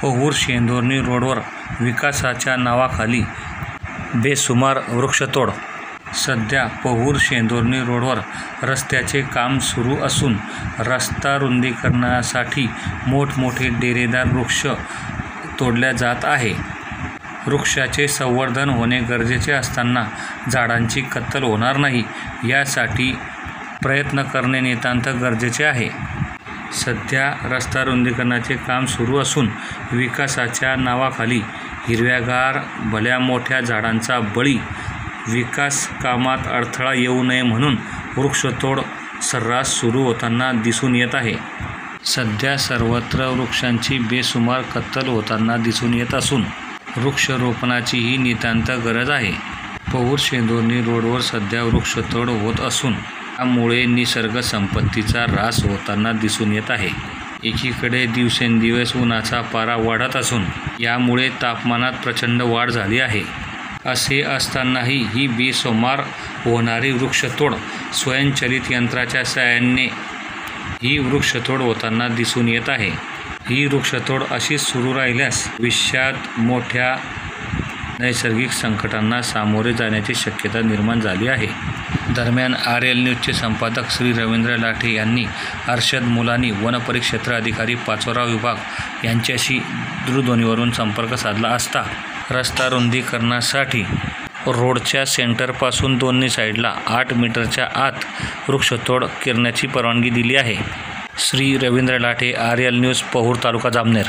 पहूर शेंदुर्णी रोडवर विकासाच्या नावाखाली बेसुमार वृक्षतोड. सध्या पहूर शेंदुर्णी रोडवर रस्त्याचे काम सुरू असून रस्ता रुंदीकरणासाठी मोठमोठे डेरेदार वृक्ष तोडल्या जात आहे. वृक्षाचे संवर्धन होणे गरजेचे असताना झाडांची कत्तल होणार नाही यासाठी प्रयत्न करणे नितांत गरजेचे आहे. सध्या रस्ता रुंदीकरणाचे काम सुरू असून विकासाच्या नावाखाली हिरव्यागार भल्या मोठ्या झाडांचा बळी. विकास कामात अडथळा येऊ नये म्हणून वृक्षतोड सर्रास सुरू होताना दिसून येत आहे. सध्या सर्वत्र वृक्षांची बेसुमार कत्तल होताना दिसून येत असून वृक्षारोपणाचीही नितांत गरज आहे. पहूर शेंदुर्णी रोडवर सध्या वृक्षतोड होत असून त्यामुळे निसर्ग संपत्तीचा ऱ्हास होताना दिसून येत आहे. एकीकडे दिवसेंदिवस उन्हाचा पारा वाढत असून यामुळे तापमानात प्रचंड वाढ झाली आहे. असे असतानाही ही बेसुमार होणारी वृक्षतोड स्वयंचलित यंत्राच्या साहाय्याने ही वृक्षतोड होताना दिसून येत आहे. ही वृक्षतोड अशीच सुरू राहिल्यास भविष्यात मोठ्या नैसर्गिक संकटांना सामोरे जाण्याची शक्यता निर्माण झाली आहे. दरम्यान RL न्यूजचे संपादक श्री रवींद्र लाठे यांनी अर्शद मुलानी वनपरिक्षेत्र अधिकारी 5वा विभाग यांच्याशी दूरध्वनीवरून संपर्क साधला असता रस्ता रुंदीकरणासाठी रोडच्या सेंटरपासून दोन्ही साईडला 8 मीटरच्या आत वृक्षतोड करण्याची परवानगी दिली आहे. श्री रवींद्र लाठे, RL न्यूज, पहूर तालुका जामनेर.